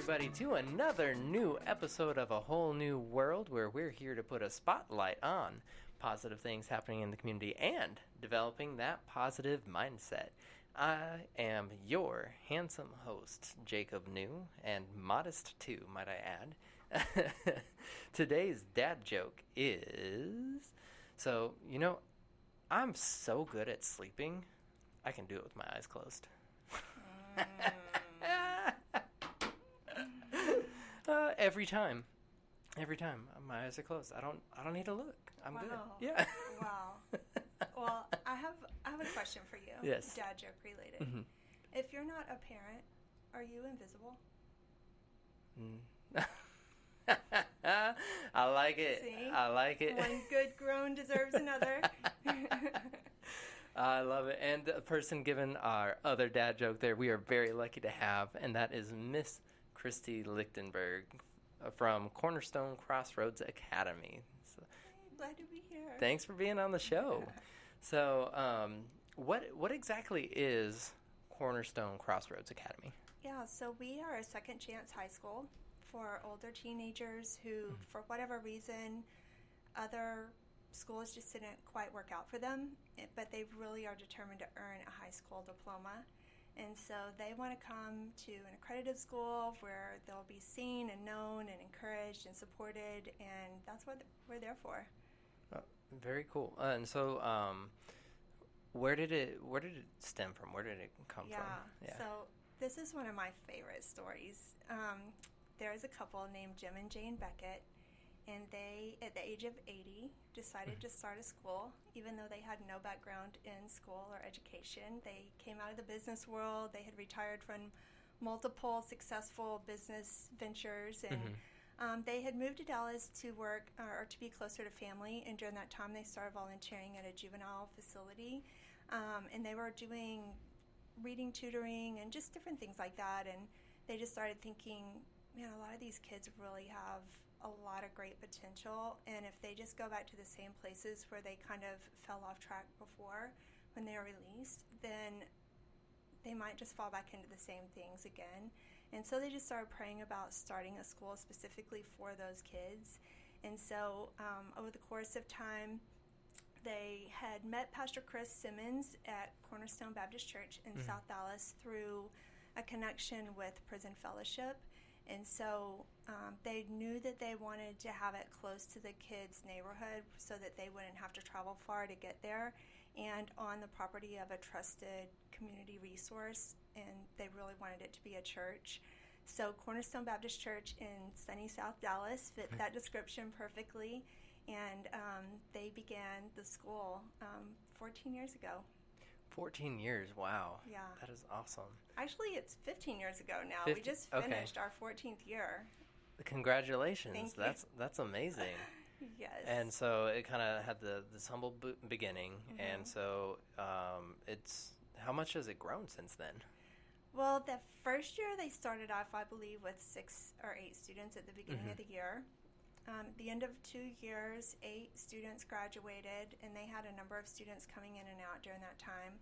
everybody, to another new episode of A Whole New World, where we're here to put a spotlight on positive things happening in the community and developing that positive mindset. I am your handsome host, Jacob New, and modest too, might I add. Today's dad joke is... I'm so good at sleeping, I can do it with my eyes closed. Every time my eyes are closed. I don't need to look. I'm good. Yeah. Wow. Well, I have a question for you. Yes. Dad joke related. Mm-hmm. If you're not a parent, are you invisible? I like it. See? I like it. One good groan deserves another. I love it. And the person given our other dad joke there, we are very lucky to have, and that is Miss Christy Lichtenberg from Cornerstone Crossroads Academy. So, Glad to be here. thanks for being on the show. So, what exactly is Cornerstone Crossroads Academy? Yeah, so we are a second chance high school for older teenagers who, for whatever reason, other schools just didn't quite work out for them, but they really are determined to earn a high school diploma. And so they want to come to an accredited school where they'll be seen and known and encouraged and supported, and that's what we're there for. Very cool. And so, where did it stem from? Where did it come from? Yeah. So this is one of my favorite stories. There's a couple named Jim and Jane Beckett, and they, at the age of 80, decided to start a school, even though they had no background in school or education. They came out of the business world. They had retired from multiple successful business ventures, and they had moved to Dallas to work or to be closer to family, and during that time they started volunteering at a juvenile facility, and they were doing reading tutoring and just different things like that, and they just started thinking, man, a lot of these kids really have a lot of great potential, and if they just go back to the same places where they kind of fell off track before when they were released, then they might just fall back into the same things again. And so they just started praying about starting a school specifically for those kids. And so over the course of time, they had met Pastor Chris Simmons at Cornerstone Baptist Church in South Dallas through a connection with Prison Fellowship. And so they knew that they wanted to have it close to the kids' neighborhood so that they wouldn't have to travel far to get there, and on the property of a trusted community resource, and they really wanted it to be a church. So Cornerstone Baptist Church in sunny South Dallas fit that description perfectly, and they began the school 14 years ago. 14 years, wow. Yeah. That is awesome. Actually, it's 15 years ago now. We just finished our 14th year. Congratulations. Thank you. That's amazing. Yes. And so it kind of had this humble beginning, and so it's, how much has it grown since then? Well, the first year they started off, I believe, with 6 or 8 students at the beginning of the year. At the end of 2 years, 8 students graduated, and they had a number of students coming in and out during that time.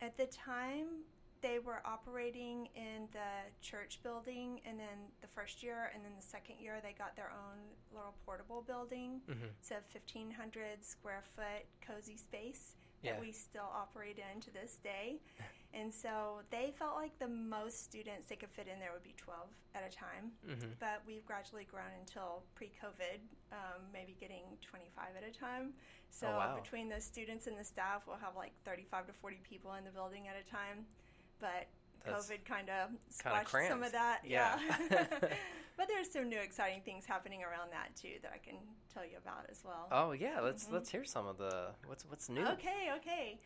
At the time, they were operating in the church building, and then the first year and then the second year, they got their own little portable building. It's a 1,500 square foot cozy space that we still operate in to this day. And so they felt like the most students they could fit in there would be 12 at a time. But we've gradually grown until pre-COVID, maybe getting 25 at a time. So between the students and the staff, we'll have like 35 to 40 people in the building at a time. But COVID kind of squashed some of that. Yeah. But there's some new exciting things happening around that too that I can tell you about as well. Oh yeah, let's hear some of the what's new. Okay.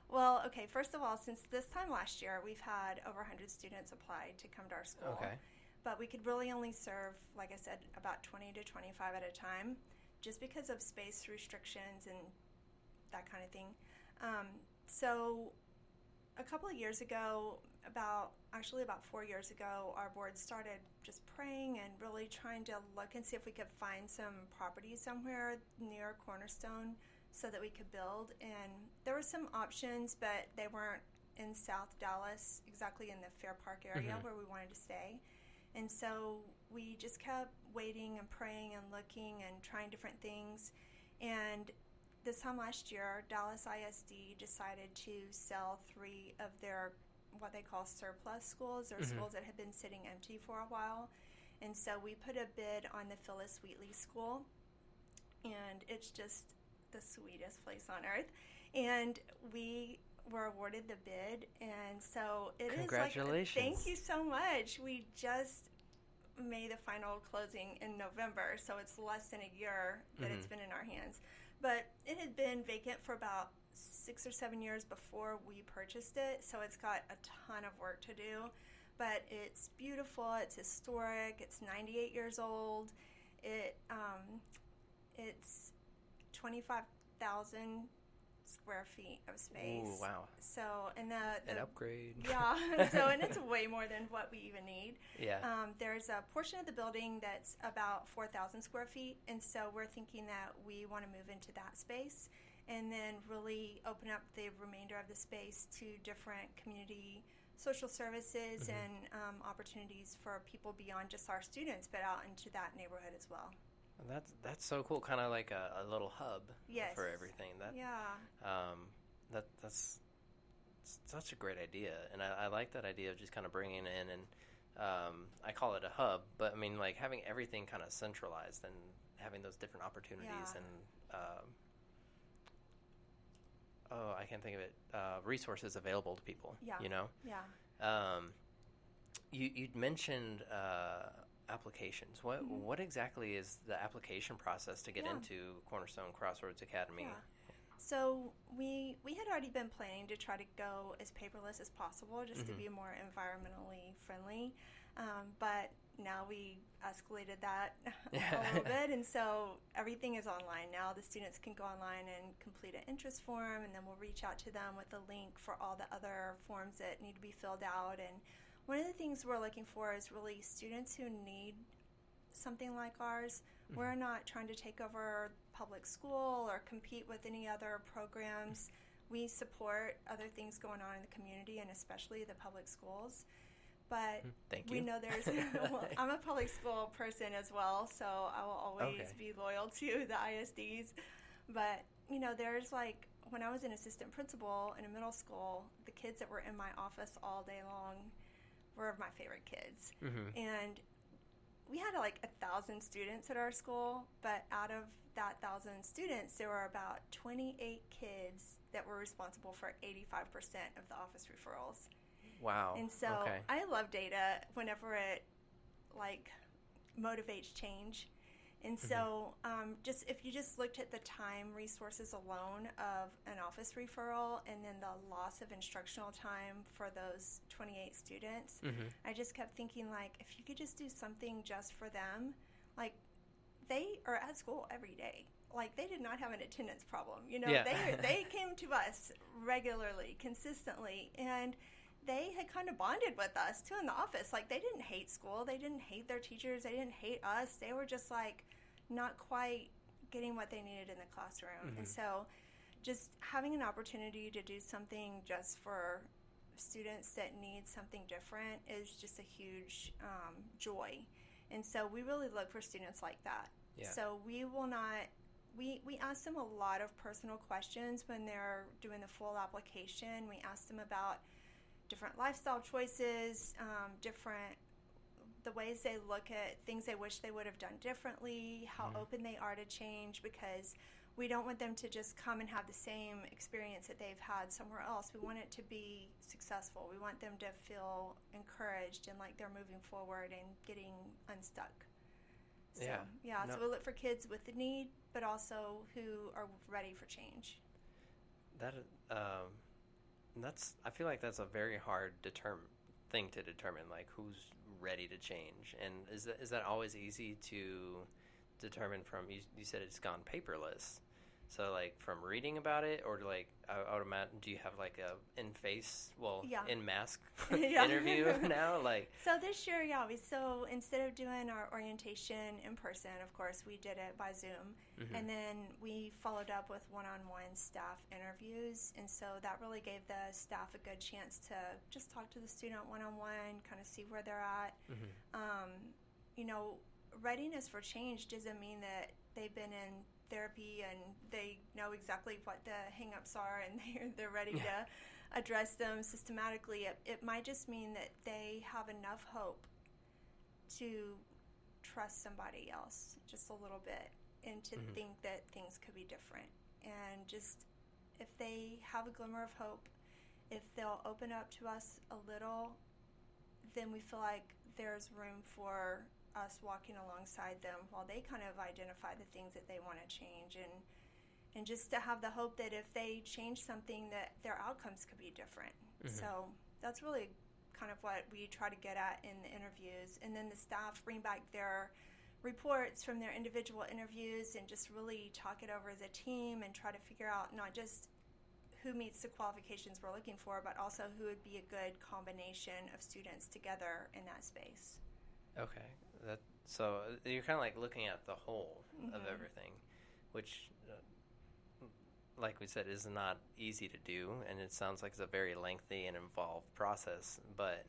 Well, first of all, since this time last year, we've had over 100 students apply to come to our school. Okay. But we could really only serve, like I said, about 20 to 25 at a time, just because of space restrictions and that kind of thing. So a couple of years ago, about 4 years ago, our board started just praying and really trying to look and see if we could find some property somewhere near Cornerstone so that we could build. And there were some options, but they weren't in South Dallas, exactly in the Fair Park area where we wanted to stay. And so we just kept waiting and praying and looking and trying different things. And this time last year, Dallas ISD decided to sell 3 of their what they call surplus schools, or schools that had been sitting empty for a while. And so we put a bid on the Phyllis Wheatley School, and it's just the sweetest place on earth. And we were awarded the bid, and so it Congratulations. is like, thank you so much. We just made the final closing in November, so it's less than a year that it's been in our hands. But it had been vacant for about 6 or 7 years before we purchased it, so it's got a ton of work to do. But it's beautiful, it's historic, it's 98 years old. It's 25,000 square feet of space. Ooh, wow. So, and an upgrade. Yeah, and it's way more than what we even need. Yeah. There's a portion of the building that's about 4,000 square feet, and so we're thinking that we want to move into that space and then really open up the remainder of the space to different community social services and opportunities for people beyond just our students, but out into that neighborhood as well. That's so cool, kind of like a little hub for everything. That's such a great idea, and I like that idea of just kind of bringing in, and I call it a hub, but I mean like having everything kind of centralized and having those different opportunities and I can't think of it, resources available to people. You know. You'd mentioned applications. What exactly is the application process to get into Cornerstone Crossroads Academy? So we had already been planning to try to go as paperless as possible, just to be more environmentally friendly. But now we escalated that a little bit, and so everything is online now. The students can go online and complete an interest form, and then we'll reach out to them with a link for all the other forms that need to be filled out. And one of the things we're looking for is really students who need something like ours. We're not trying to take over public school or compete with any other programs. We support other things going on in the community, and especially the public schools. But we know there's well, I'm a public school person as well, so I will always be loyal to the ISDs. But, you know, there's like, when I was an assistant principal in a middle school, the kids that were in my office all day long were my favorite kids. And we had like 1,000 students at our school, but out of that 1,000 students, there were about 28 kids that were responsible for 85% of the office referrals. Wow. And so I love data whenever it like motivates change. And so just if you just looked at the time resources alone of an office referral and then the loss of instructional time for those 28 students, I just kept thinking, like, if you could just do something just for them, like they are at school every day. Like, they did not have an attendance problem. You know, they came to us regularly, consistently, and they had kind of bonded with us, too, in the office. Like, they didn't hate school. They didn't hate their teachers. They didn't hate us. They were just, like, not quite getting what they needed in the classroom. And so just having an opportunity to do something just for students that need something different is just a huge joy. And so we really look for students like that. So we will not... We ask them a lot of personal questions when they're doing the full application. We ask them about different lifestyle choices, the ways they look at things they wish they would have done differently, how open they are to change, because we don't want them to just come and have the same experience that they've had somewhere else. We want it to be successful. We want them to feel encouraged and like they're moving forward and getting unstuck. So, so we look for kids with the need, but also who are ready for change. I feel like that's a very hard thing to determine, like who's ready to change. And is that always easy to determine from? You said it's gone paperless, So, like, from reading about it, or, like, I would imagine, do you have, like, a in-mask Yeah. interview now? Like, So this year, so instead of doing our orientation in person, of course, we did it by Zoom. mm-hmm. And then we followed up with one-on-one staff interviews. And so that really gave the staff a good chance to just talk to the student one-on-one, kind of see where they're at. Mm-hmm. You know, readiness for change doesn't mean that they've been in therapy and they know exactly what the hang-ups are and they're ready to address them systematically. It might just mean that they have enough hope to trust somebody else just a little bit and to mm-hmm. think that things could be different. And just if they have a glimmer of hope, if they'll open up to us a little, then we feel like there's room for us walking alongside them while they kind of identify the things that they want to change, and just to have the hope that if they change something that their outcomes could be different. Mm-hmm. So that's really kind of what we try to get at in the interviews. And then the staff bring back their reports from their individual interviews and just really talk it over as a team and try to figure out not just who meets the qualifications we're looking for, but also who would be a good combination of students together in that space. Okay. So you're kind of like looking at the whole mm-hmm. of everything, which, like we said, is not easy to do, and it sounds like it's a very lengthy and involved process. But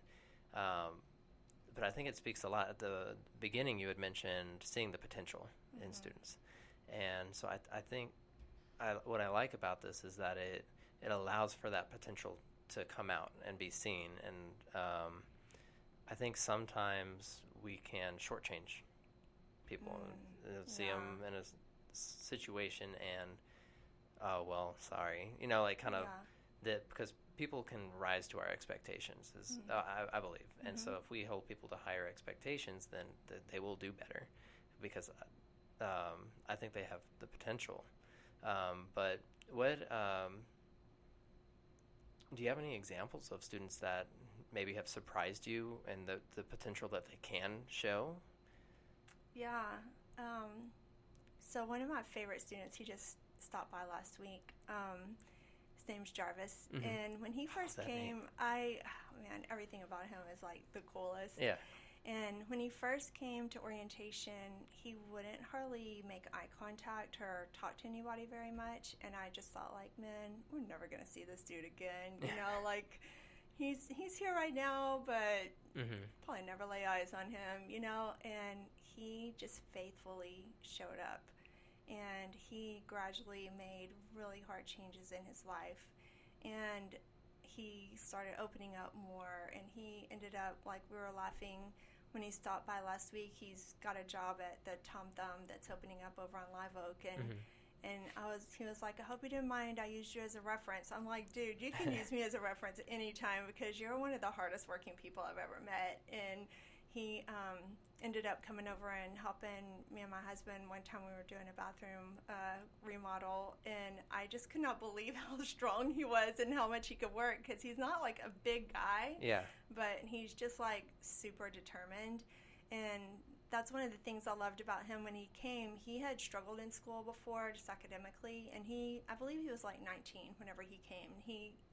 I think it speaks a lot. At the beginning, you had mentioned seeing the potential mm-hmm. in students, and so I think what I like about this is that it allows for that potential to come out and be seen, and I think sometimes we can shortchange people and see them in a situation and, oh, well, sorry. You know, like kind of that, because people can rise to our expectations, I believe. Mm-hmm. And so if we hold people to higher expectations, then they will do better, because I think they have the potential. But what do you have any examples of students that maybe have surprised you and the potential that they can show? Yeah. So one of my favorite students, he just stopped by last week. His name's Jarvis. Mm-hmm. And when he first came, everything about him is like the coolest. Yeah. And when he first came to orientation, he wouldn't hardly make eye contact or talk to anybody very much. And I just thought, like, man, we're never going to see this dude again. You know, like, he's here right now, but mm-hmm. probably never lay eyes on him, you know. And he just faithfully showed up. And he gradually made really hard changes in his life. And he started opening up more. And he ended up, like, we were laughing when he stopped by last week. He's got a job at the Tom Thumb that's opening up over on Live Oak. And mm-hmm. and he was like, I hope you didn't mind I used you as a reference. I'm like, dude, you can use me as a reference at any time, because you're one of the hardest working people I've ever met. And he ended up coming over and helping me and my husband one time. We were doing a bathroom remodel, and I just could not believe how strong he was and how much he could work, because he's not like a big guy, but he's just like super determined. And that's one of the things I loved about him when he came. He had struggled in school before, just academically, and I believe he was like 19 whenever he came.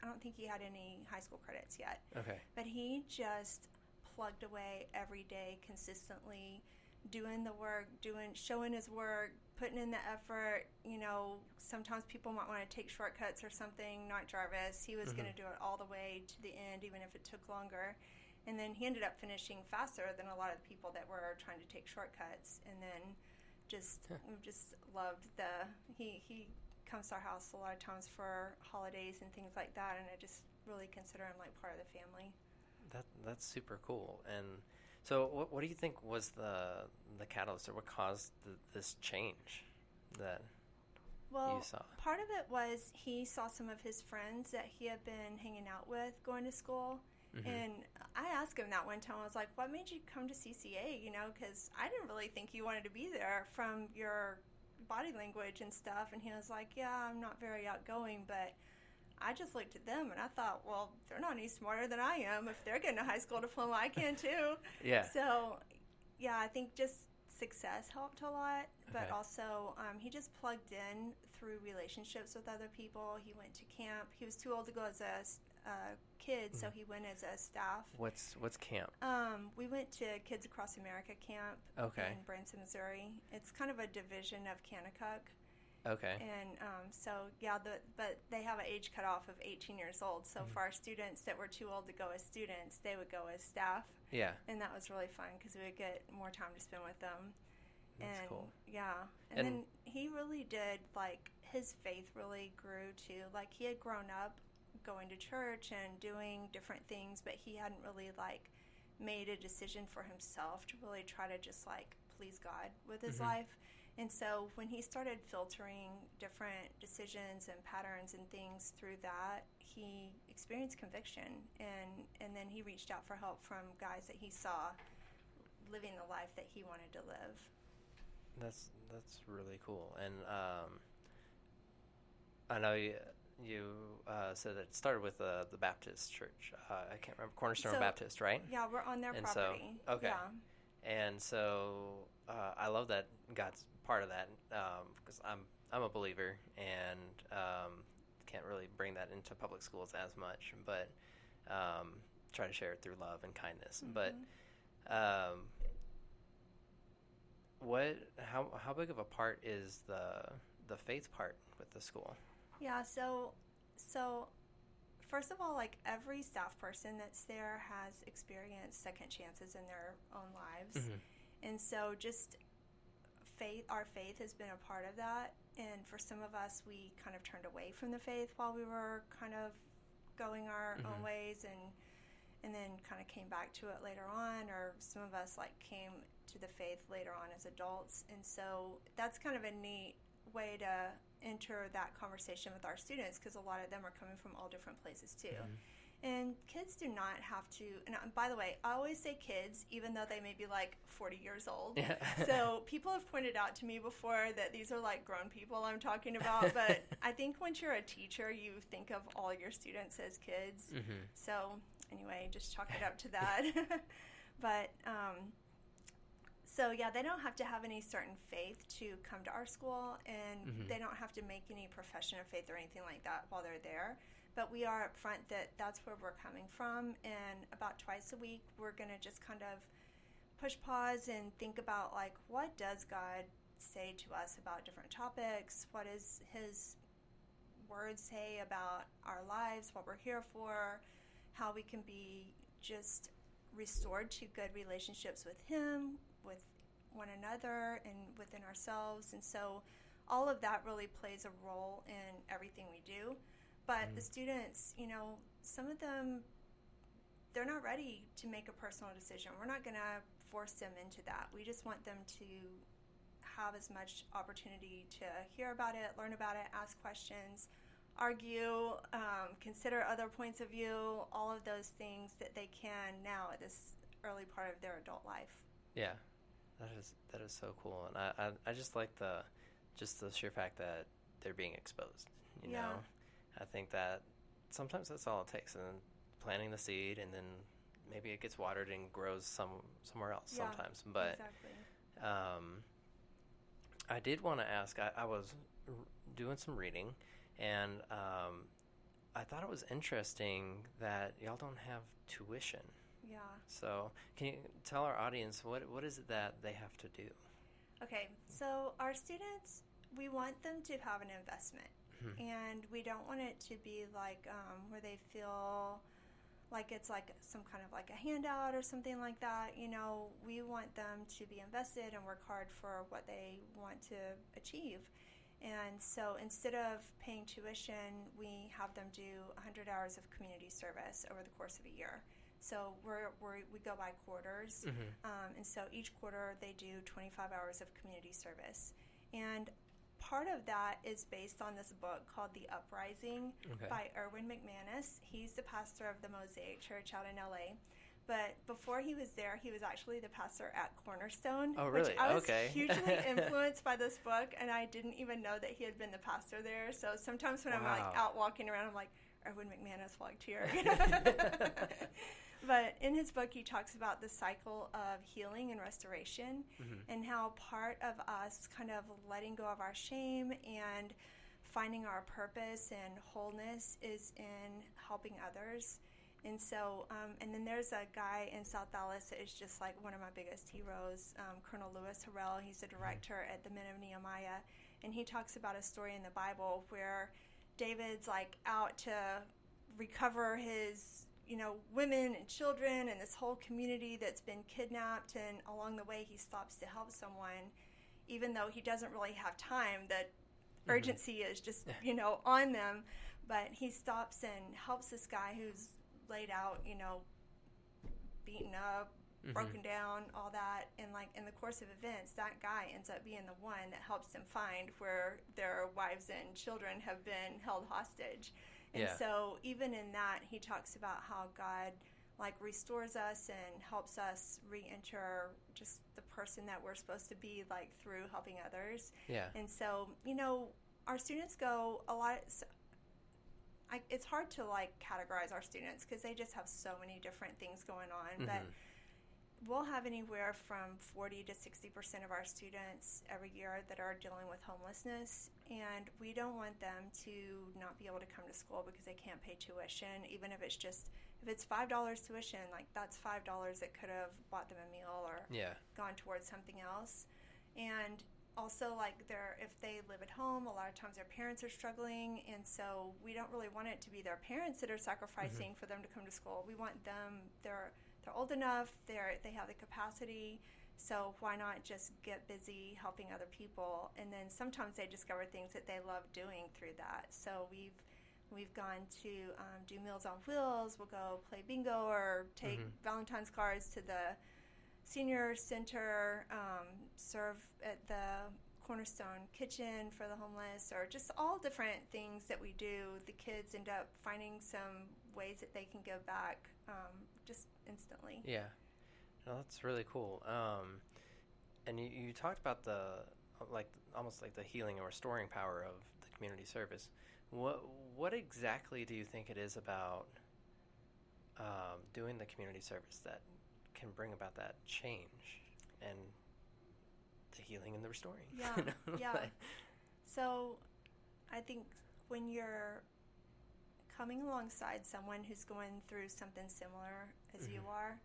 I don't think he had any high school credits yet. Okay. But he just plugged away every day consistently, doing the work, showing his work, putting in the effort. You know, sometimes people might want to take shortcuts or something. Not Jarvis. He was mm-hmm. going to do it all the way to the end, even if it took longer. And then he ended up finishing faster than a lot of the people that were trying to take shortcuts. And then we just loved he comes to our house a lot of times for holidays and things like that, and I just really consider him like part of the family. That's super cool. And so what do you think was the catalyst, or what caused this change that you saw? Part of it was he saw some of his friends that he had been hanging out with going to school. Mm-hmm. And I asked him that one time. I was like, what made you come to CCA? You know, because I didn't really think you wanted to be there from your body language and stuff. And he was like, yeah, I'm not very outgoing, but I just looked at them and I thought, well, they're not any smarter than I am. If they're getting a high school diploma, I can too. Yeah. So, yeah, I think just success helped a lot, but Okay. also he just plugged in through relationships with other people. He went to camp. He was too old to go as a kid, so he went as a staff. What's camp? We went to Kids Across America camp Okay. in Branson, Missouri. It's kind of a division of Kanakuk. Okay. And but they have an age cutoff of 18 years old. So for our students that were too old to go as students, they would go as staff. Yeah. And that was really fun because we would get more time to spend with them. That's And cool. yeah. And then he really did, like, his faith really grew too. Like, he had grown up going to church and doing different things, but he hadn't really, like, made a decision for himself to really try to just, like, please God with his life. And so when he started filtering different decisions and patterns and things through that, he experienced conviction. And then he reached out for help from guys that he saw living the life that he wanted to live. That's really cool. And I know you said that it started with the Baptist church. I can't remember, Cornerstone Baptist, right? Yeah, we're on their property. So, okay. Yeah. And so I love that God's part of that because I'm a believer and can't really bring that into public schools as much, but try to share it through love and kindness. But how big of a part is the faith part with the school? Yeah, so first of all, like, every staff person that's there has experienced second chances in their own lives. And so just our faith has been a part of that. And for some of us, we kind of turned away from the faith while we were kind of going our own ways and then kind of came back to it later on, or some of us, like, came to the faith later on as adults. And so that's kind of a neat way to enter that conversation with our students, because a lot of them are coming from all different places too. And kids do not have to, and by the way, I always say kids, even though they may be like 40 years old. Yeah. So people have pointed out to me before that these are like grown people I'm talking about, but I think once you're a teacher, you think of all your students as kids. So anyway, just chalk it up to that. But so yeah, they don't have to have any certain faith to come to our school, and they don't have to make any profession of faith or anything like that while they're there. But we are upfront that that's where we're coming from, and about twice a week we're going to just kind of push pause and think about, like, what does God say to us about different topics? What does his word say about our lives, what we're here for, how we can be just restored to good relationships with him, with one another, and within ourselves. And so all of that really plays a role in everything we do. But the students, you know, some of them, they're not ready to make a personal decision. We're not going to force them into that. We just want them to have as much opportunity to hear about it, learn about it, ask questions, argue, consider other points of view, all of those things that they can now at this early part of their adult life. Yeah, that is so cool. And I just like the sheer fact that they're being exposed, you know? I think that sometimes that's all it takes, and planting the seed, and then maybe it gets watered and grows somewhere else sometimes. But exactly. I did want to ask, I was doing some reading, and I thought it was interesting that y'all don't have tuition. Yeah. So can you tell our audience what is it that they have to do? Okay, so our students, we want them to have an investment. And we don't want it to be like where they feel like it's like some kind of like a handout or something like that. You know, we want them to be invested and work hard for what they want to achieve. And so instead of paying tuition, we have them do 100 hours of community service over the course of a year. So we go by quarters. And so each quarter they do 25 hours of community service. And part of that is based on this book called The Uprising by Erwin McManus. He's the pastor of the Mosaic Church out in LA. But before he was there, he was actually the pastor at Cornerstone. Oh, really? Which I was hugely influenced by this book, and I didn't even know that he had been the pastor there. So sometimes when I'm like out walking around, I'm like, Erwin McManus walked here. But in his book, he talks about the cycle of healing and restoration, and how part of us kind of letting go of our shame and finding our purpose and wholeness is in helping others. And so, and then there's a guy in South Dallas that is just like one of my biggest heroes, Colonel Lewis Harrell. He's the director at the Men of Nehemiah, and he talks about a story in the Bible where David's like out to recover his, women and children and this whole community that's been kidnapped, and along the way he stops to help someone, even though he doesn't really have time. That urgency is just, on them, but he stops and helps this guy who's laid out, beaten up, broken down, all that. And like in the course of events, that guy ends up being the one that helps them find where their wives and children have been held hostage. And so even in that, he talks about how God like restores us and helps us re-enter just the person that we're supposed to be, like through helping others. And so, our students go a lot. It's hard to like categorize our students because they just have so many different things going on. But we'll have anywhere from 40 to 60% of our students every year that are dealing with homelessness, and we don't want them to not be able to come to school because they can't pay tuition. Even if it's $5 tuition, like that's $5 that could have bought them a meal or gone towards something else. And also, like if they live at home, a lot of times their parents are struggling, and so we don't really want it to be their parents that are sacrificing for them to come to school. We want them, they're old enough, they have the capacity, so why not just get busy helping other people? And then sometimes they discover things that they love doing through that. So we've gone to do Meals on Wheels. We'll go play bingo or take Valentine's cards to the senior center, serve at the Cornerstone kitchen for the homeless, or just all different things that we do. The kids end up finding some ways that they can give back just instantly. Yeah. No, that's really cool. And you talked about almost like the healing and restoring power of the community service. What exactly do you think it is about doing the community service that can bring about that change and the healing and the restoring? So I think when you're coming alongside someone who's going through something similar as you are,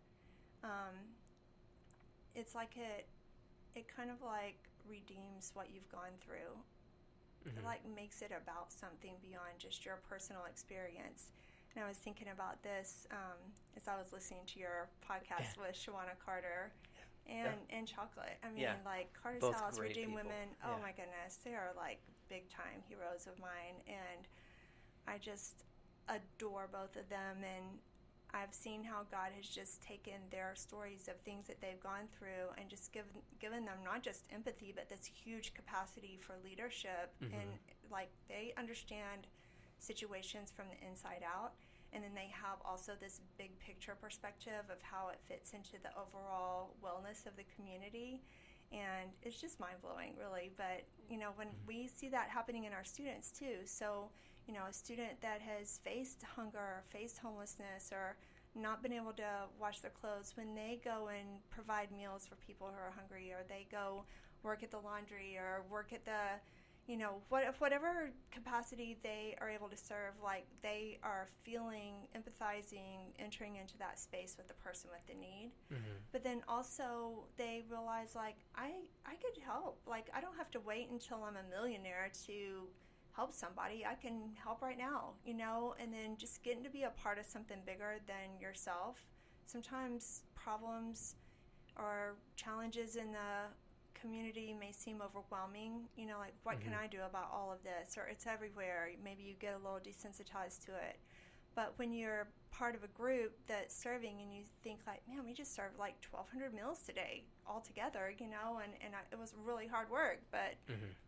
it's like it kind of like redeems what you've gone through. It like makes it about something beyond just your personal experience. And I was thinking about this as I was listening to your podcast with Shawana Carter and Chocolate. I mean, like Carter's Both House, great Redeem people. Women. Oh my goodness, they are like big time heroes of mine, and I just adore both of them. And I've seen how God has just taken their stories of things that they've gone through and just given them not just empathy, but this huge capacity for leadership. And like they understand situations from the inside out, and then they have also this big picture perspective of how it fits into the overall wellness of the community. And it's just mind-blowing, really. But when we see that happening in our students too, so a student that has faced hunger, faced homelessness, or not been able to wash their clothes, when they go and provide meals for people who are hungry, or they go work at the laundry or work at the whatever capacity they are able to serve, like they are feeling, empathizing, entering into that space with the person with the need. But then also they realize, like, I could help. Like, I don't have to wait until I'm a millionaire to help somebody. I can help right now, and then just getting to be a part of something bigger than yourself. Sometimes problems or challenges in the community may seem overwhelming, like what can I do about all of this, or it's everywhere. Maybe you get a little desensitized to it. But when you're part of a group that's serving and you think like, man, we just served like 1,200 meals today all together, it was really hard work, but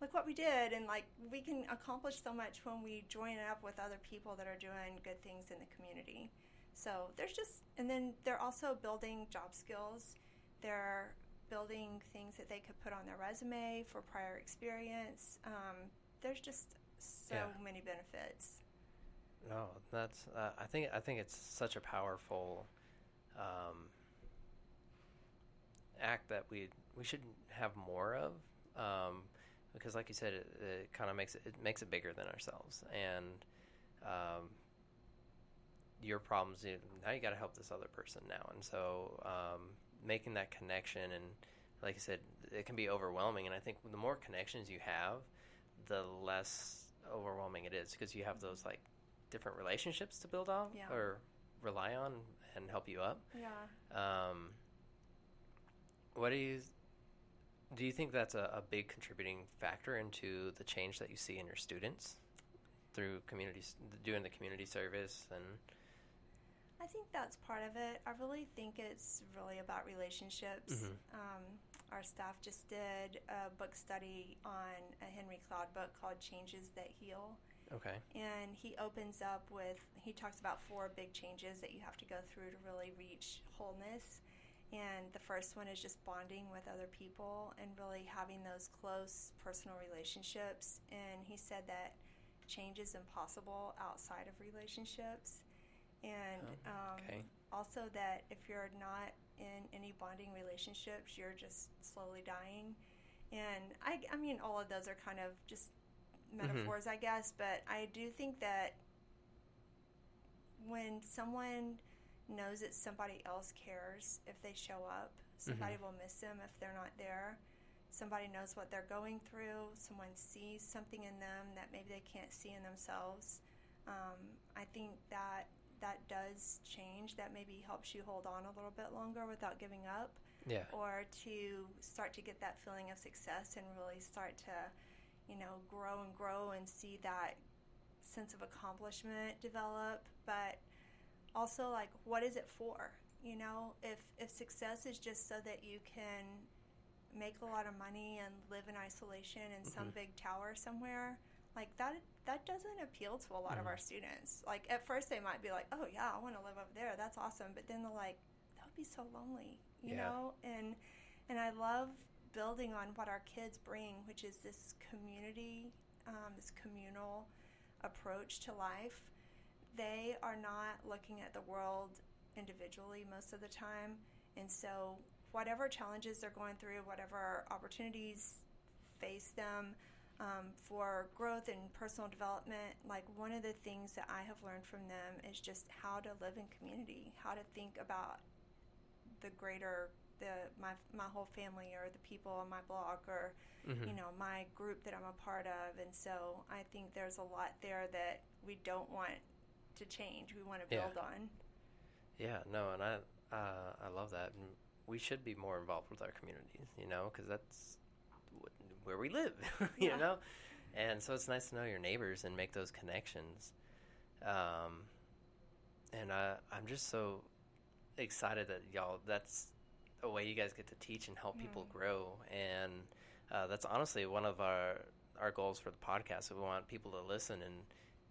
look what we did. And like we can accomplish so much when we join up with other people that are doing good things in the community. So and then they're also building job skills. They're building things that they could put on their resume for prior experience. There's just so many benefits. No, that's I think it's such a powerful act that we should have more of, because like you said, it kind of makes it bigger than ourselves, and your problems, now you got to help this other person now. And so making that connection, and like you said, it can be overwhelming, and I think the more connections you have, the less overwhelming it is, because you have those like different relationships to build on or rely on and help you up. What do you think that's a big contributing factor into the change that you see in your students through doing the community service? And I think that's part of it. I really think it's really about relationships. Our staff just did a book study on a Henry Cloud book called Changes That Heal. Okay. And he talks about 4 big changes that you have to go through to really reach wholeness. And the first one is just bonding with other people and really having those close personal relationships. And he said that change is impossible outside of relationships. And also that if you're not in any bonding relationships, you're just slowly dying. And I mean, all of those are kind of just metaphors, I guess, but I do think that when someone knows that somebody else cares, if they show up, somebody will miss them if they're not there. Somebody knows what they're going through. Someone sees something in them that maybe they can't see in themselves. I think that does change. That maybe helps you hold on a little bit longer without giving up. Yeah. Or to start to get that feeling of success and really start to, grow and see that sense of accomplishment develop. But also, like, what is it for? If success is just so that you can make a lot of money and live in isolation in some big tower somewhere, like that doesn't appeal to a lot of our students. Like, at first they might be like, oh yeah, I want to live over there, that's awesome, but then they're like, that would be so lonely, you know? And I love building on what our kids bring, which is this community, this communal approach to life. They are not looking at the world individually most of the time, and so whatever challenges they're going through, whatever opportunities face them for growth and personal development, like, one of the things that I have learned from them is just how to live in community, how to think about the greater, my whole family, or the people on my block, or my group that I'm a part of. And so I think there's a lot there that we don't want to change. We want to build on. Yeah, no, and I love that. And we should be more involved with our communities, because that's where we live, you know? And so it's nice to know your neighbors and make those connections. And I'm just so excited that that's a way you guys get to teach and help people grow. And that's honestly one of our goals for the podcast. We want people to listen and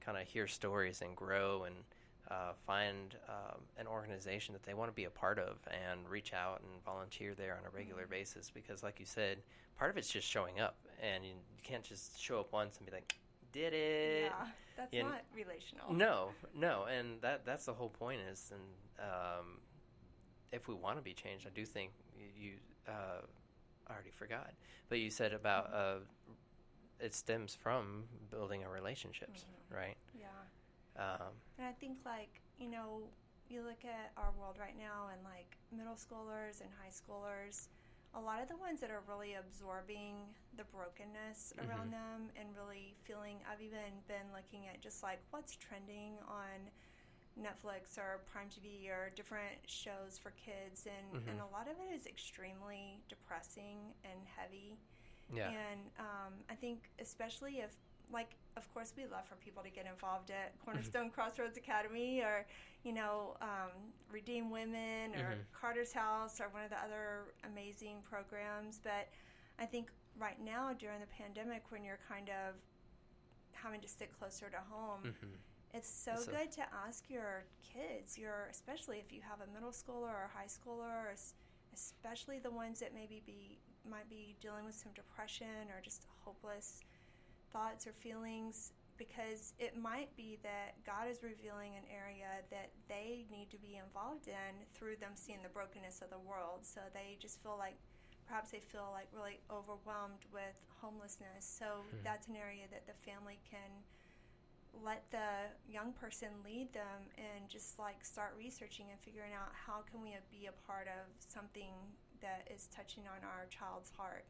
kind of hear stories and grow and find an organization that they want to be a part of and reach out and volunteer there on a regular basis, because like you said, part of it's just showing up, and you can't just show up once and be like, did it. Yeah, that's not relational. No, and that's the whole point is, and if we want to be changed, I do think you I already forgot, but you said about it stems from building our relationships, right? Yeah. And I think, like, you look at our world right now, and like middle schoolers and high schoolers, a lot of the ones that are really absorbing the brokenness around them and really feeling, I've even been looking at just like what's trending on Netflix or Prime TV or different shows for kids, and a lot of it is extremely depressing and heavy. Yeah. And I think especially if, like, of course we love for people to get involved at Cornerstone, Crossroads Academy, or, Redeem Women, or Carter's House, or one of the other amazing programs. But I think right now during the pandemic, when you're kind of having to stick closer to home, it's so good to ask your kids, especially if you have a middle schooler or high schooler, or especially the ones that might be dealing with some depression or just hopeless thoughts or feelings, because it might be that God is revealing an area that they need to be involved in through them seeing the brokenness of the world. So they just feel like, perhaps they feel like really overwhelmed with homelessness. So that's an area that the family can let the young person lead them and just like start researching and figuring out how can we be a part of something that is touching on our child's heart.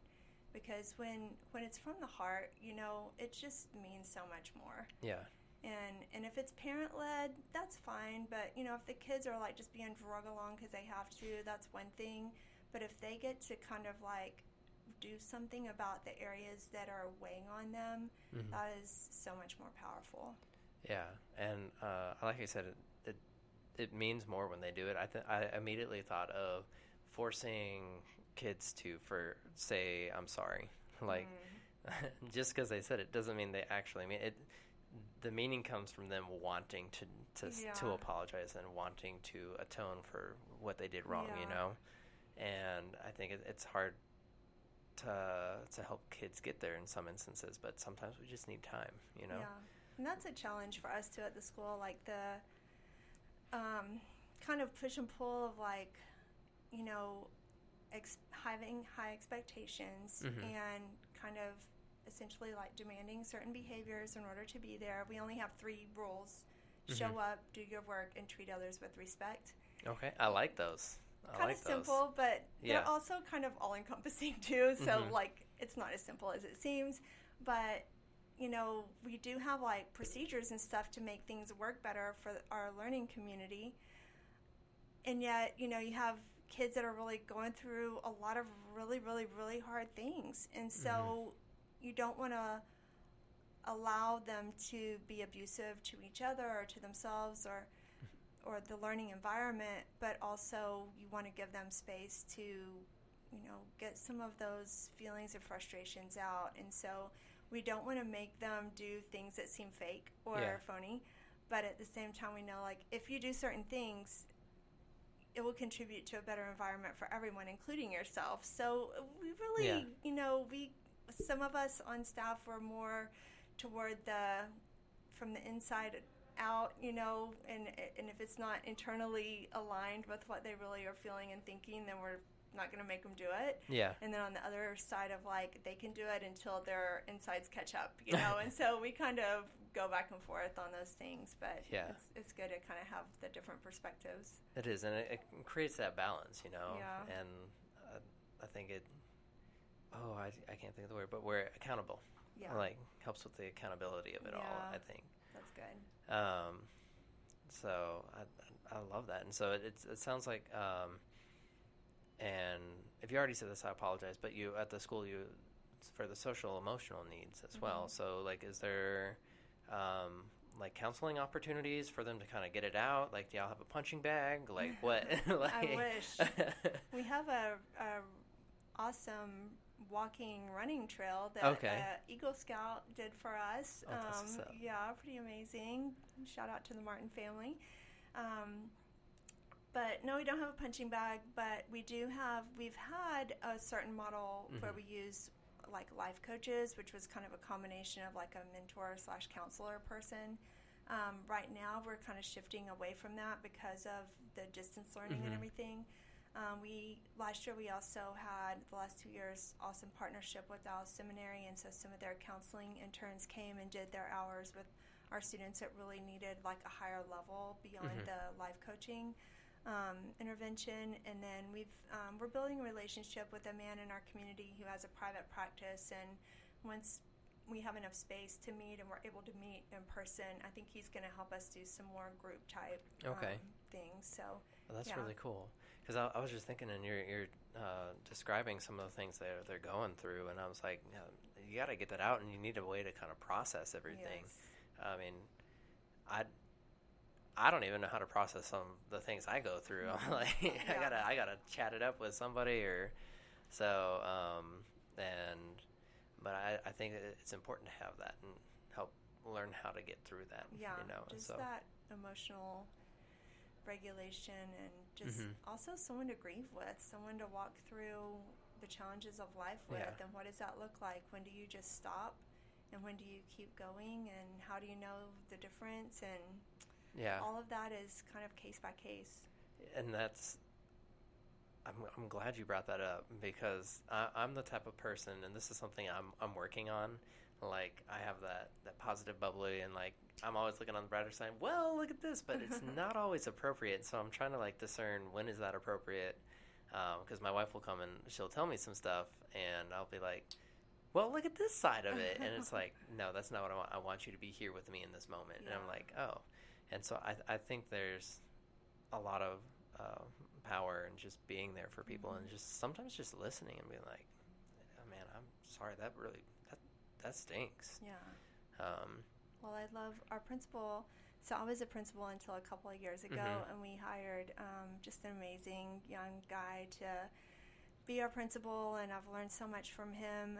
Because when it's from the heart, it just means so much more. Yeah. And if it's parent-led, that's fine. But, if the kids are, like, just being drug along because they have to, that's one thing. But if they get to kind of, like, do something about the areas that are weighing on them, that is so much more powerful. Yeah. And like I said, it means more when they do it. I immediately thought of forcing kids to say I'm sorry, like just because they said it doesn't mean they actually mean it. The meaning comes from them wanting to apologize and wanting to atone for what they did wrong, and I think it's hard to help kids get there in some instances, but sometimes we just need time, Yeah, and that's a challenge for us too at the school, like the kind of push and pull of like, having high expectations and kind of essentially like demanding certain behaviors in order to be there. We only have 3 rules: show up, do your work, and treat others with respect. Okay, I like those. Kind of simple, but they're also kind of all-encompassing too. So like it's not as simple as it seems, but we do have like procedures and stuff to make things work better for our learning community. And yet, you have kids that are really going through a lot of really, really, really hard things. And so you don't want to allow them to be abusive to each other or to themselves or the learning environment, but also you want to give them space to, get some of those feelings and frustrations out. And so we don't want to make them do things that seem fake or phony, but at the same time we know, like, if you do certain things, it will contribute to a better environment for everyone, including yourself. So we really, some of us on staff were more toward from the inside out, and if it's not internally aligned with what they really are feeling and thinking, then we're not going to make them do it. Yeah. And then on the other side of like, they can do it until their insides catch up, and so we kind of go back and forth on those things, but it's good to kind of have the different perspectives. It is, and it creates that balance, Yeah. And I think I can't think of the word, but we're accountable. Yeah. Like, helps with the accountability of it all, I think. That's good. So I love that. And so it sounds like, and if you already said this, I apologize, but you, at the school, for the social emotional needs as well. So, like, is there, like, counseling opportunities for them to kind of get it out? Like, do y'all have a punching bag? Like, what? Like, I wish. We have a awesome running trail that Eagle Scout did for us. Yeah, pretty amazing. Shout out to the Martin family. But no, we don't have a punching bag, but we've had a certain model where we use like life coaches, which was kind of a combination of like a mentor / counselor person. Right now we're kind of shifting away from that because of the distance learning and everything. Last year we also had, the last 2 years, awesome partnership with Dallas Seminary, and so some of their counseling interns came and did their hours with our students that really needed like a higher level beyond the life coaching intervention. And then we're building a relationship with a man in our community who has a private practice, and once we have enough space to meet and we're able to meet in person, I think he's going to help us do some more group type things. So that's really cool. Because I was just thinking, and you're describing some of the things they're going through, and I was like, you got to get that out, and you need a way to kind of process everything. Yes. I mean, I don't even know how to process some of the things I go through. I'm like, I gotta chat it up with somebody, or so. But I think it's important to have that and help learn how to get through that. Yeah, just that emotional regulation, and just also someone to grieve with, someone to walk through the challenges of life with, and what does that look like? When do you just stop and when do you keep going, and how do you know the difference, and Yeah. all of that is kind of case by case. And that's, I'm glad you brought that up, because I'm the type of person, and this is something I'm working on. Like, I have that positive bubbly, and like I'm always looking on the brighter side. Well, look at this, but it's not always appropriate. So I'm trying to like discern when is that appropriate, because my wife will come and she'll tell me some stuff, and I'll be like, well, look at this side of it, and it's like, no, that's not what I want. I want you to be here with me in this moment. Yeah. And I'm like, oh, and so I think there's a lot of power in just being there for people, and just sometimes just listening and being like, oh, man, I'm sorry, that stinks. Yeah. Well, I love our principal. So I was a principal until a couple of years ago, and we hired just an amazing young guy to be our principal, and I've learned so much from him.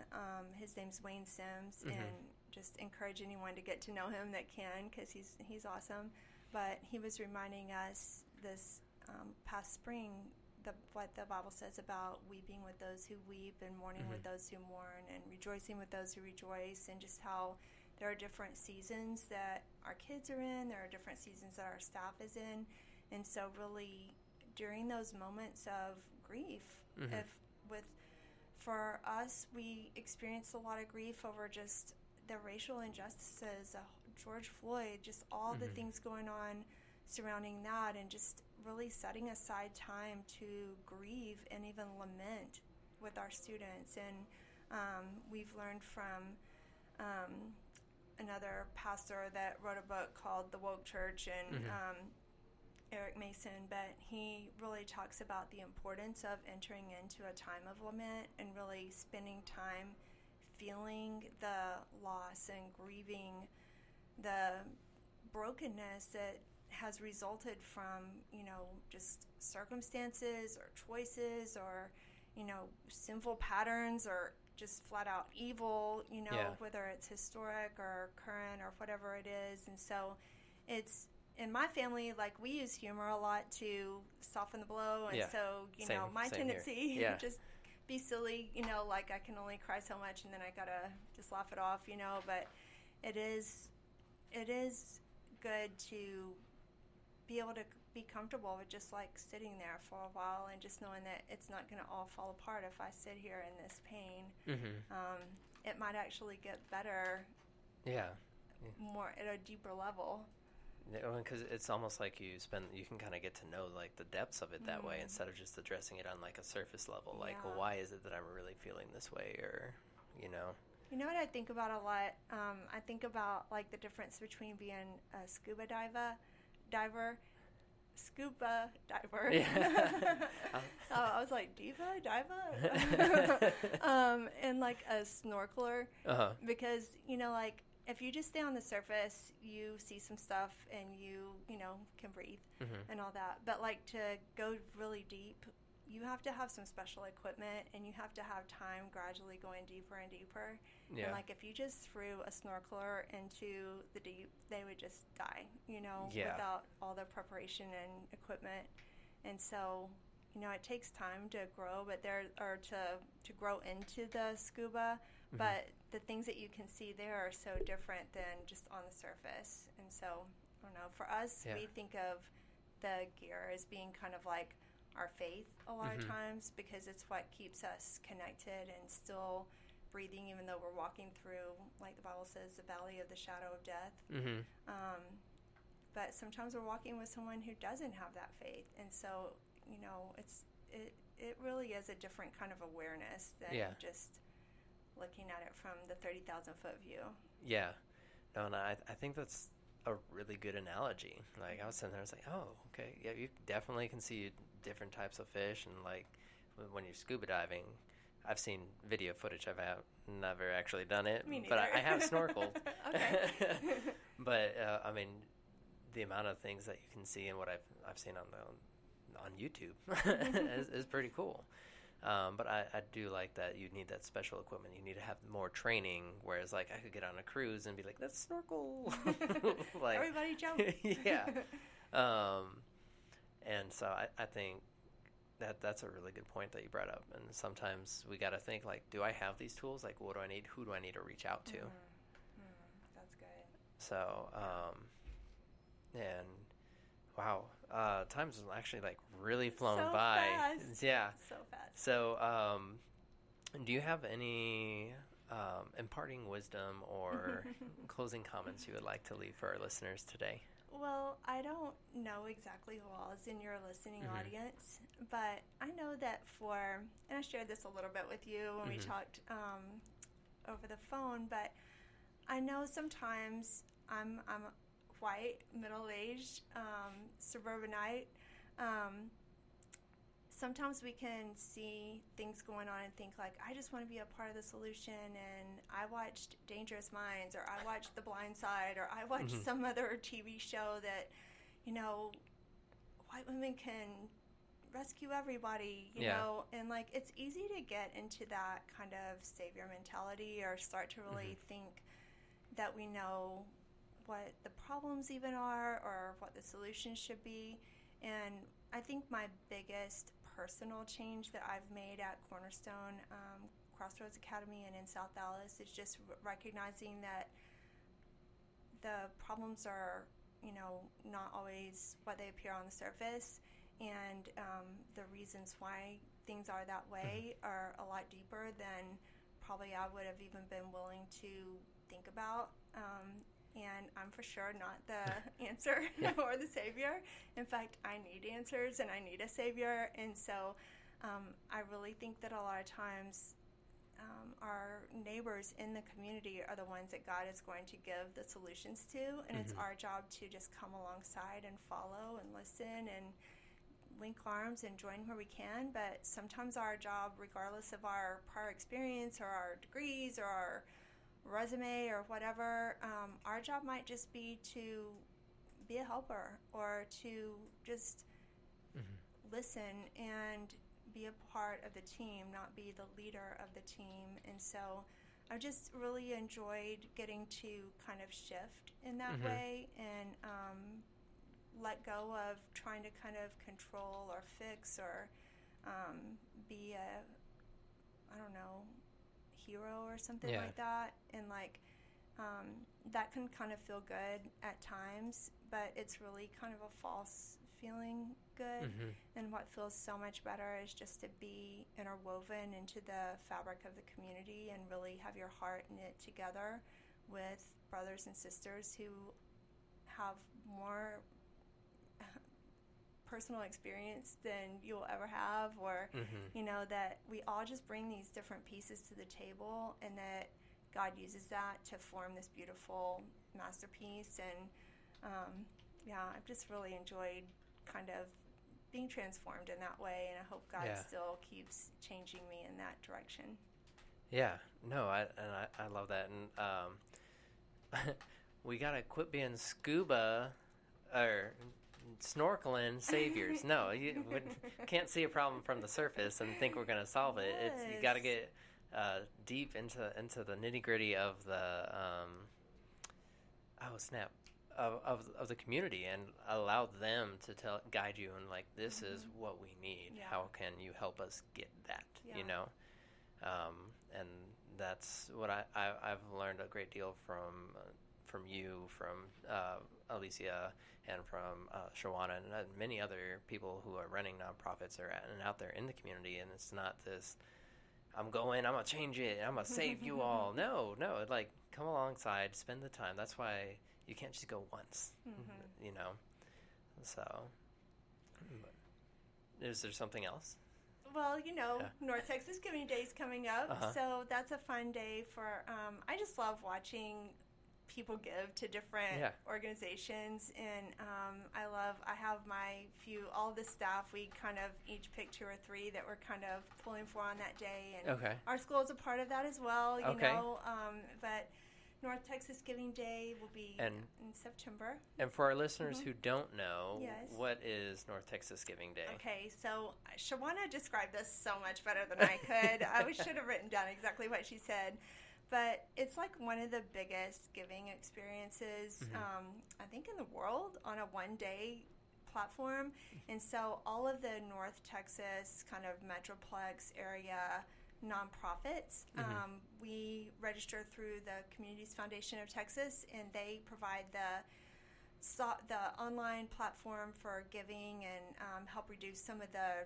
His name's Wayne Sims, and just encourage anyone to get to know him that can, because he's awesome. But he was reminding us this past spring what the Bible says about weeping with those who weep and mourning with those who mourn and rejoicing with those who rejoice, and just how there are different seasons that our kids are in, there are different seasons that our staff is in, and so really during those moments of grief, for us, we experienced a lot of grief over just the racial injustices, George Floyd, just all the things going on surrounding that, and just really setting aside time to grieve and even lament with our students. And we've learned from another pastor that wrote a book called The Woke Church, and Eric Mason, but he really talks about the importance of entering into a time of lament and really spending time feeling the loss and grieving the brokenness that has resulted from, just circumstances or choices or, sinful patterns or just flat out evil, whether it's historic or current or whatever it is. And so it's, in my family, like, we use humor a lot to soften the blow. And so, my tendency just be silly, like I can only cry so much and then I gotta just laugh it off, but it is good to be able to be comfortable with just like sitting there for a while and just knowing that it's not going to all fall apart if I sit here in this pain. It might actually get better. More at a deeper level. Because it's almost like you can kind of get to know like the depths of it that way, instead of just addressing it on like a surface level. Like, well, why is it that I'm really feeling this way, or You know what I think about a lot? I think about like the difference between being a scuba diver. I was like, diva? And like a snorkeler. Because, like, if you just stay on the surface, you see some stuff and you can breathe and all that. But like to go really deep, you have to have some special equipment and you have to have time gradually going deeper and deeper. And like if you just threw a snorkeler into the deep, they would just die, without all the preparation and equipment. And so, it takes time to grow, to grow into the scuba. But the things that you can see there are so different than just on the surface. And so, I don't know, for us, we think of the gear as being kind of like our faith a lot of times, because it's what keeps us connected and still breathing, even though we're walking through, like the Bible says, the valley of the shadow of death. But sometimes we're walking with someone who doesn't have that faith. And so, it really is a different kind of awareness than just looking at it from the 30,000-foot view. No, and I think that's a really good analogy. Like, I was sitting there, I was like, oh, okay, yeah, you definitely can see different types of fish, and like when you're scuba diving, I've seen video footage. I've never actually done it, but I have snorkeled. But I mean, the amount of things that you can see and what I've seen on YouTube is pretty cool. But I do like that you need that special equipment. You need to have more training, whereas like I could get on a cruise and be like, let's snorkel. Like, everybody jump. And so I think that's a really good point that you brought up. And sometimes we got to think like, do I have these tools? Like, what do I need? Who do I need to reach out to? So, and wow, time's actually like really flown So by. fast. Yeah. So fast. So, do you have any imparting wisdom or closing comments you would like to leave for our listeners today? Well, I don't know exactly who all is in your listening audience, but I know that and I shared this a little bit with you when we talked over the phone, but I know sometimes I'm white, middle-aged, suburbanite. Sometimes we can see things going on and think like, I just want to be a part of the solution, and I watched Dangerous Minds, or I watched The Blind Side, or I watched some other TV show that, white women can rescue everybody, you know, and like it's easy to get into that kind of savior mentality or start to really think that we know what the problems even are or what the solutions should be. And I think my biggest personal change that I've made at Cornerstone, Crossroads Academy, and in South Dallas is just recognizing that the problems are, not always what they appear on the surface, and the reasons why things are that way are a lot deeper than probably I would have even been willing to think about. And I'm for sure not the answer or the savior. In fact, I need answers and I need a savior. And so I really think that a lot of times our neighbors in the community are the ones that God is going to give the solutions to. And it's our job to just come alongside and follow and listen and link arms and join where we can. But sometimes our job, regardless of our prior experience or our degrees or our resume or whatever, our job might just be to be a helper or to just listen and be a part of the team, not be the leader of the team. And so I've just really enjoyed getting to kind of shift in that way and let go of trying to kind of control or fix or be a, I don't know, hero or something like that. And like that can kind of feel good at times, but it's really kind of a false feeling good. And what feels so much better is just to be interwoven into the fabric of the community and really have your heart knit together with brothers and sisters who have more personal experience than you'll ever have, or that we all just bring these different pieces to the table, and that God uses that to form this beautiful masterpiece. And I've just really enjoyed kind of being transformed in that way, and I hope God still keeps changing me in that direction. I love that. And we gotta quit being scuba or snorkeling saviors. No, you can't see a problem from the surface and think we're going to solve it. Yes. You got to get deep into the nitty gritty of the of the community and allow them to guide you and like, this is what we need. How can you help us get that? And that's what I've learned a great deal from you, from Alicia, and from Shawana, and many other people who are running nonprofits and out there in the community. And it's not this, I'm going to change it, I'm going to save you all. No, like, come alongside, spend the time. That's why you can't just go once, So, is there something else? Well, North Texas Giving Day is coming up, so that's a fun day for, I just love watching people give to different organizations, and I have all the staff, we kind of each pick 2 or 3 that we're kind of pulling for on that day, and our school is a part of that as well, but North Texas Giving Day will be in September. And for our listeners who don't know, what is North Texas Giving Day? Okay, so Shawana described this so much better than I could. I should have written down exactly what she said. But it's like one of the biggest giving experiences, I think, in the world on a one-day platform. And so all of the North Texas kind of Metroplex area nonprofits. We register through the Communities Foundation of Texas, and they provide the online platform for giving and help reduce some of the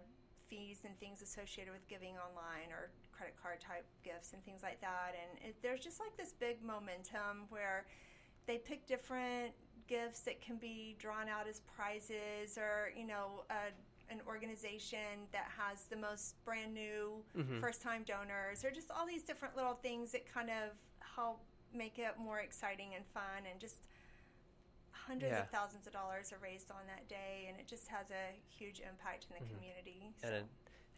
fees and things associated with giving online, or credit card type gifts and things like that. And there's just like this big momentum where they pick different gifts that can be drawn out as prizes, or an organization that has the most brand new first time donors, or just all these different little things that kind of help make it more exciting and fun, and just hundreds of thousands of dollars are raised on that day, and it just has a huge impact in the community. So. And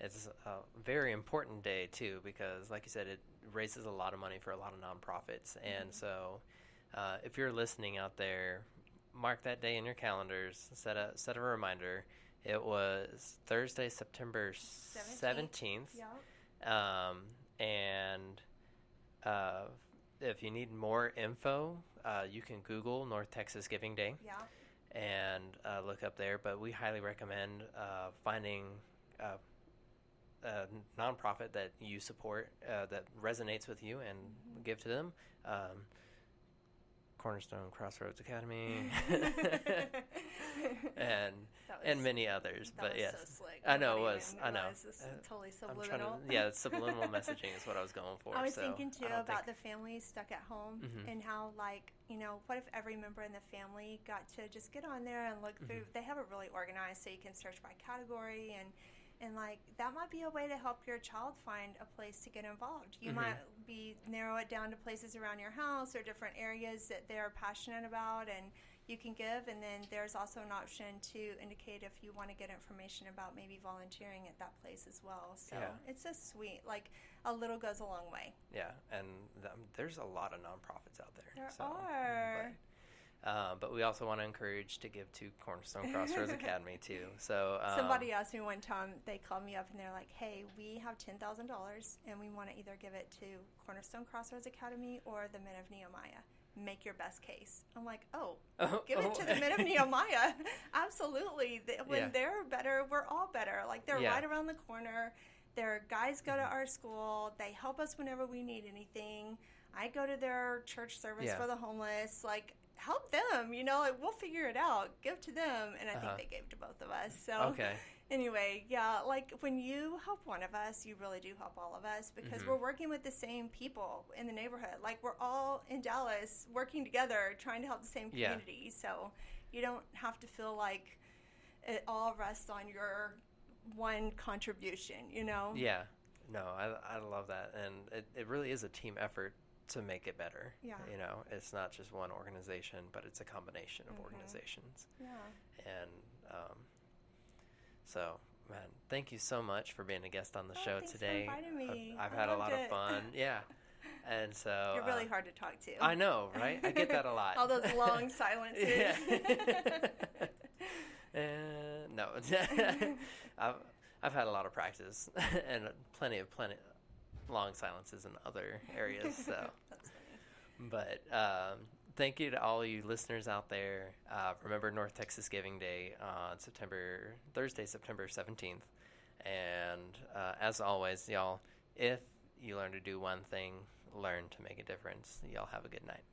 it's a very important day too, because like you said, it raises a lot of money for a lot of nonprofits. And so if you're listening out there, mark that day in your calendars, set a reminder. It was Thursday, September 17th. Yep. And if you need more info, you can Google North Texas Giving Day. Yeah. And look up there. But we highly recommend finding a nonprofit that you support, that resonates with you, and give to them. Cornerstone, Crossroads Academy, and many others. But yes, so slick. I know it was. I know. It's totally subliminal. Subliminal messaging is what I was going for. I was thinking too about the families stuck at home, and how, like, what if every member in the family got to just get on there and look through. They have it really organized, so you can search by category, and like that might be a way to help your child find a place to get involved. You might narrow it down to places around your house or different areas that they're passionate about, and you can give. And then there's also an option to indicate if you want to get information about maybe volunteering at that place as well. So it's just sweet. Like, a little goes a long way. Yeah, and there's a lot of nonprofits out there. There are. But we also want to encourage to give to Cornerstone Crossroads Academy too. So somebody asked me one time, they called me up and they're like, "Hey, we have $10,000 and we want to either give it to Cornerstone Crossroads Academy or the Men of Nehemiah. Make your best case." I'm like, give it to the Men of Nehemiah. Absolutely. When they're better, we're all better. Like, they're right around the corner. Their guys go to our school. They help us whenever we need anything. I go to their church service for the homeless. Like, help them, like, we'll figure it out. Give to them. And I think they gave to both of us. So anyway, like, when you help one of us, you really do help all of us, because we're working with the same people in the neighborhood. Like, we're all in Dallas working together, trying to help the same community. So you don't have to feel like it all rests on your one contribution, Yeah. No, I love that. And it really is a team effort to make it better. Yeah. It's not just one organization, but it's a combination of organizations. Yeah. And so, man, thank you so much for being a guest on the show today. Thanks for inviting me. I've had a lot of fun. Yeah. And so you're really hard to talk to. I know, right? I get that a lot. All those long silences. No. I've had a lot of practice and plenty long silences in other areas. So, that's funny. But thank you to all you listeners out there. Remember North Texas Giving Day on Thursday, September 17th. And as always, y'all, if you learn to do one thing, learn to make a difference. Y'all have a good night.